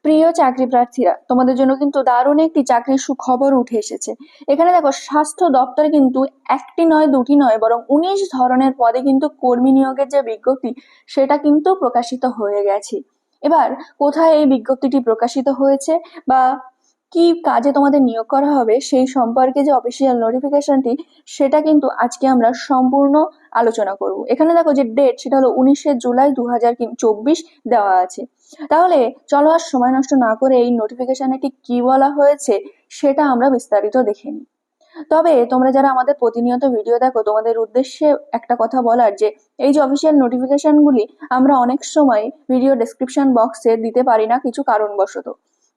প্রিয় চাকরি প্রার্থীরা, তোমাদের জন্য কিন্তু দারুণ একটি চাকরির সুখবর উঠে এসেছে। এখানে দেখো, স্বাস্থ্য দপ্তরে কিন্তু একটি নয়, দুটি নয়, বরং 19 ধরনের পদে কিন্তু কর্মী নিয়োগের যে বিজ্ঞপ্তি সেটা কিন্তু প্রকাশিত হয়ে গেছে। এবার কোথায় এই বিজ্ঞপ্তিটি প্রকাশিত হয়েছে বা কি কাজে তোমাদের নিয়োগ করা হবে সেই সম্পর্কে যে অফিসিয়াল নোটিফিকেশনটি, সেটা কিন্তু আজকে আমরা সম্পূর্ণ আলোচনা করব। এখানে দেখো যে ডেট, সেটা হলো 19শে জুলাই 2024 দেওয়া আছে। তাহলে চলো আর সময় নষ্ট না করে এই নোটিফিকেশনে ঠিক কি বলা হয়েছে সেটা আমরা বিস্তারিত দেখে নিই। তবে তোমরা যারা আমাদের প্রতিনিয়ত ভিডিও দেখো, তোমাদের উদ্দেশ্যে একটা কথা বলার, যে এই যে অফিসিয়াল নোটিফিকেশন গুলি আমরা অনেক সময় ভিডিও ডেসক্রিপশন বক্সে দিতে পারি না কিছু কারণবশত।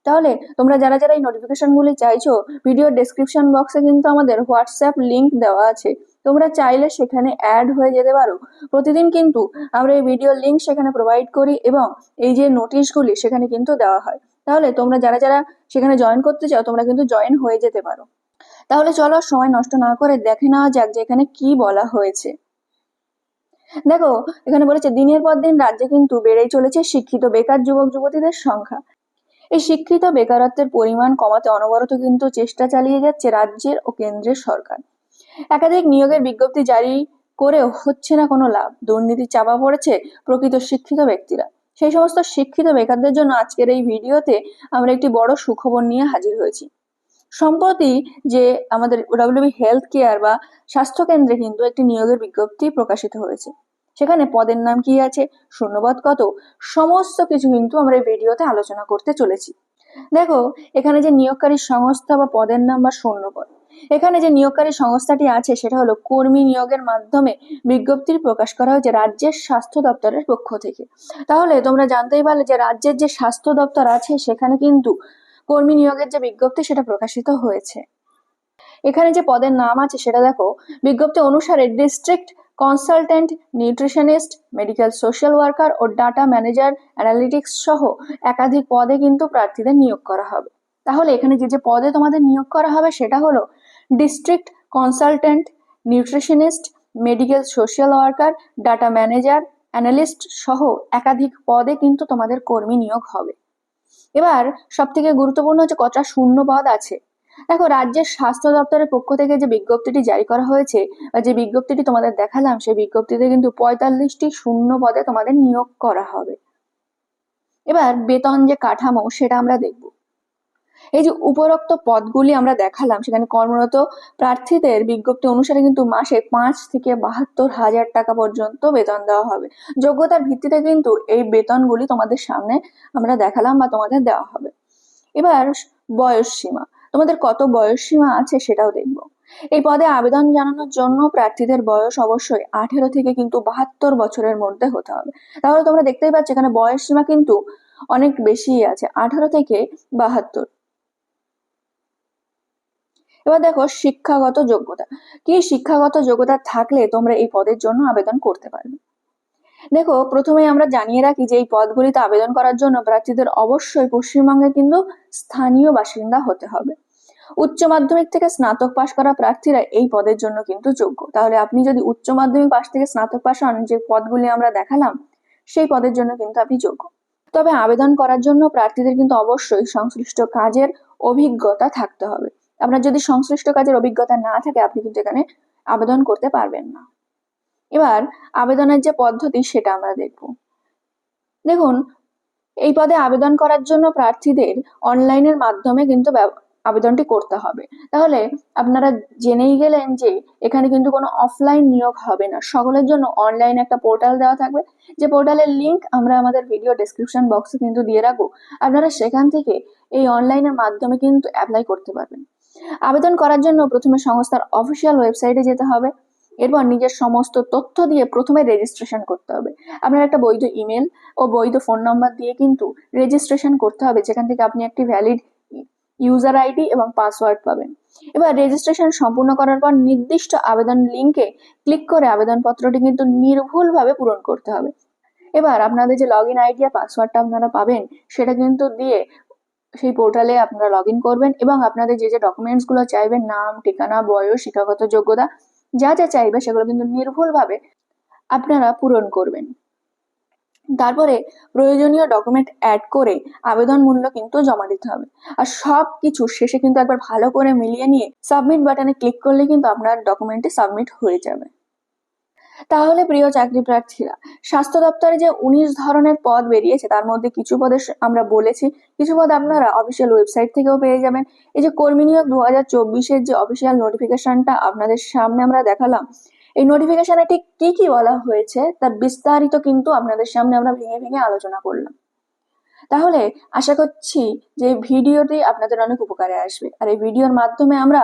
তাহলে তোমরা যারা যারা এই নোটিফিকেশন গুলি চাইছো, ভিডিও ডেসক্রিপশন বক্সে কিন্তু আমাদের হোয়াটসঅ্যাপ লিংক দেওয়া আছে, তোমরা চাইলে সেখানে অ্যাড হয়ে যেতে পারো। প্রতিদিন কিন্তু আমরা এই ভিডিও লিংক সেখানে প্রোভাইড করি এবং এই যে নোটিশগুলি সেখানে কিন্তু দেওয়া হয়। তাহলে তোমরা যারা যারা সেখানে জয়েন করতে চাও, তোমরা কিন্তু জয়েন হয়ে যেতে পারো। তাহলে চলো সময় নষ্ট না করে দেখে নেওয়া যাক যে এখানে কি বলা হয়েছে। দেখো, এখানে বলেছে দিনের পর দিন রাজ্যে কিন্তু বেড়েই চলেছে শিক্ষিত বেকার যুবক যুবতীদের সংখ্যা। এই শিক্ষিত বেকারত্বের পরিমাণ কমাতে অনবরত কিন্তু চেষ্টা চালিয়ে যাচ্ছে রাজ্যের ও কেন্দ্রের সরকার। একাধিক নিয়োগের বিজ্ঞপ্তি জারি করেও হচ্ছে না কোনো লাভ। দুর্নীতি চাপা পড়েছে প্রকৃত শিক্ষিত ব্যক্তিরা। সেই সমস্ত শিক্ষিত বেকারদের জন্য আজকের এই ভিডিওতে আমরা একটি বড় সুখবর নিয়ে হাজির হয়েছি। সম্প্রতি যে আমাদের ডব্লিউবি হেলথ কেয়ার বা স্বাস্থ্য কেন্দ্রে কিন্তু একটি নিয়োগের বিজ্ঞপ্তি প্রকাশিত হয়েছে। সেখানে পদের নাম কি আছে, শূন্যপদ কত, সমস্ত কিছু কিন্তু আমরা এই ভিডিওতে আলোচনা করতে চলেছি। দেখো, এখানে যে নিয়োগকারী সংস্থা বা পদের নাম বা শূন্যপদ, এখানে যে নিয়োগকারী সংস্থাটি আছে সেটা হলো কর্মী নিয়োগের মাধ্যমে বিজ্ঞপ্তির প্রকাশ করা হয়েছে রাজ্যের স্বাস্থ্য দপ্তরের পক্ষ থেকে। তাহলে তোমরা জানতেই পারলে যে রাজ্যের যে স্বাস্থ্য দপ্তর আছে সেখানে কিন্তু কর্মী নিয়োগের যে বিজ্ঞপ্তি সেটা প্রকাশিত হয়েছে। এখানে যে পদের নাম আছে সেটা দেখো, বিজ্ঞপ্তি অনুসারে district consultant, nutritionist, medical social worker ও ডাটা ম্যানেজার অ্যানালিটিক্স সহ একাধিক পদে কিন্তু প্রার্থীদের নিয়োগ করা হবে। তাহলে এখানে যে যে পদে তোমাদের নিয়োগ করা হবে সেটা হলো district consultant, nutritionist, medical social worker, data manager, analyst সহ একাধিক পদে কিন্তু তোমাদের কর্মী নিয়োগ হবে। এবার সব থেকে গুরুত্বপূর্ণ হচ্ছে কতটা শূন্য পদ আছে। দেখো, রাজ্যের স্বাস্থ্য দপ্তরের পক্ষ থেকে যে বিজ্ঞপ্তিটি জারি করা হয়েছে বা যে বিজ্ঞপ্তিটি তোমাদের দেখালাম, সেই বিজ্ঞপ্তিতে কিন্তু 45টি শূন্য পদে তোমাদের নিয়োগ করা হবে। এবার বেতন যে কাঠামো সেটা আমরা দেখব। এই যে উপরোক্ত পদগুলি আমরা দেখালাম, সেখানে কর্মরত প্রার্থীদের বিজ্ঞপ্তি অনুসারে কিন্তু মাসে 5 থেকে 72,000 টাকা পর্যন্ত বেতন দেওয়া হবে। যোগ্যতার ভিত্তিতে কিন্তু এই বেতনগুলি তোমাদের সামনে আমরা দেখালাম বা তোমাদের দেওয়া হবে। এবার বয়স সীমা, তোমাদের কত বয়স সীমা আছে সেটাও দেখবো। এই পদে আবেদন জানানোর জন্য প্রার্থীদের বয়স অবশ্যই 18 থেকে কিন্তু 72 বছরের মধ্যে হতে হবে। তাহলে তোমরা দেখতেই পাচ্ছ এখানে বয়স সীমা কিন্তু অনেক বেশি আছে, 18 থেকে 72। এবার দেখো শিক্ষাগত যোগ্যতা, কি শিক্ষাগত যোগ্যতা থাকলে তোমরা এই পদের জন্য আবেদন করতে পারবে। দেখো, প্রথমে আমরা জানিয়ে রাখি যে এই পদগুলিতে আবেদন করার জন্য প্রার্থীদের অবশ্যই পশ্চিমবঙ্গে কিন্তু স্থানীয় বাসিন্দা হতে হবে। উচ্চ মাধ্যমিক থেকে স্নাতক পাশ করা প্রার্থীরা এই পদের জন্য কিন্তু যোগ্য। তাহলে আপনি যদি উচ্চ মাধ্যমিক পাশ থেকে স্নাতক পাশ হন, যে পদগুলি আমরা দেখালাম, সেই পদের জন্য কিন্তু আপনি যোগ্য। তবে আবেদন করার জন্য প্রার্থীদের কিন্তু অবশ্যই সংশ্লিষ্ট কাজের অভিজ্ঞতা থাকতে হবে। আপনার যদি সংশ্লিষ্ট কাজের অভিজ্ঞতা না থাকে, আপনি কিন্তু এখানে আবেদন করতে পারবেন না। এবার আবেদনের যে পদ্ধতি সেটা আমরা দেখব। দেখুন, এই পদে আবেদন করার জন্য প্রার্থীদের অনলাইনের মাধ্যমে কিন্তু আবেদনটি করতে হবে। তাহলে আপনারা জেনেই গেলেন যে এখানে কিন্তু কোনো অফলাইন নিয়োগ হবে না, সকলের জন্য অনলাইন একটা পোর্টাল দেওয়া থাকবে, যে পোর্টালের লিংক আমরা আমাদের ভিডিও ডেসক্রিপশন বক্সে কিন্তু দিয়ে রাখবো। আপনারা সেখান থেকে এই অনলাইনের মাধ্যমে কিন্তু অ্যাপ্লাই করতে পারবেন। আবেদন করার জন্য প্রথমে সংস্থার অফিসিয়াল ওয়েবসাইটে যেতে হবে। এরপর নিজের সমস্ত তথ্য দিয়ে প্রথমে রেজিস্ট্রেশন করতে হবে। আপনার একটা বৈধ ইমেল ও বৈধ ফোন নাম্বার দিয়ে কিন্তু রেজিস্ট্রেশন করতে হবে, যেখান থেকে আপনি একটি ভ্যালিড ইউজার আইডি এবং পাসওয়ার্ড পাবেন। এবার রেজিস্ট্রেশন সম্পূর্ণ করার পর নির্দিষ্ট আবেদন লিঙ্কে ক্লিক করে আবেদনপত্রটি কিন্তু নির্ভুলভাবে পূরণ করতে হবে। এবার আপনাদের যে লগ ইন আইডি আর পাসওয়ার্ডটা আপনারা পাবেন, সেটা কিন্তু দিয়ে সেই পোর্টালে আপনারা লগ ইন করবেন এবং আপনাদের যে যে ডকুমেন্টস গুলো চাইবেন, নাম, ঠিকানা, বয়স, শিক্ষাগত যোগ্যতা, যা যা চাইবে সেগুলো কিন্তু নির্ভুলভাবে আপনারা পূরণ করবেন। তারপরে প্রয়োজনীয় ডকুমেন্ট অ্যাড করে আবেদন মূল্য কিন্তু জমা দিতে হবে। আর সব কিছু শেষে কিন্তু একবার ভালো করে মিলিয়ে নিয়ে সাবমিট বাটনে ক্লিক করলে কিন্তু আপনার ডকুমেন্টটি সাবমিট হয়ে যাবে। তাহলে প্রিয় চাকরি প্রার্থীরা, স্বাস্থ্য দপ্তরে যে 19 ধরনের পদ বেরিয়েছে তার মধ্যে কিছু পদে আমরা বলেছি, কিছু পদ আপনারা অফিসিয়াল ওয়েবসাইট থেকেও পেয়ে যাবেন। এই যে কর্মী নিয়োগ 2024-এর যে অফিসিয়াল নোটিফিকেশনটা আপনাদের সামনে আমরা দেখালাম, এই নোটিফিকেশনে ঠিক কি কি বলা হয়েছে তার বিস্তারিত কিন্তু আপনাদের সামনে আমরা ভেঙে ভেঙে আলোচনা করলাম। তাহলে আশা করছি যে ভিডিওটি আপনাদের অনেক উপকারে আসবে। আর এই ভিডিওর মাধ্যমে আমরা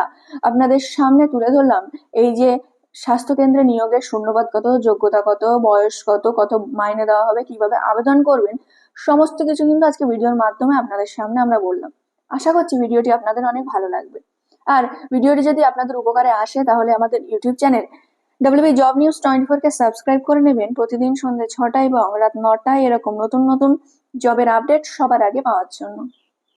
আপনাদের সামনে তুলে ধরলাম এই যে স্বাস্থ্য কেন্দ্রে নিয়োগের শূন্যপদ কত, যোগ্যতা কত, বয়স কত, কত মাইনে দেওয়া হবে, কিভাবে আবেদন করবেন, সমস্ত কিছু কিন্তু আজকে ভিডিওর মাধ্যমে আপনাদের সামনে আমরা বললাম। আশা করছি ভিডিওটি আপনাদের অনেক ভালো লাগবে। আর ভিডিওটি যদি আপনাদের উপকারে আসে তাহলে আমাদের YouTube channel WB job news 24 কে সাবস্ক্রাইব করে নেবেন প্রতিদিন সন্ধ্যে 6টায় এবং রাত 9টায় এরকম নতুন নতুন জবের আপডেট সবার আগে পাওয়ার জন্য।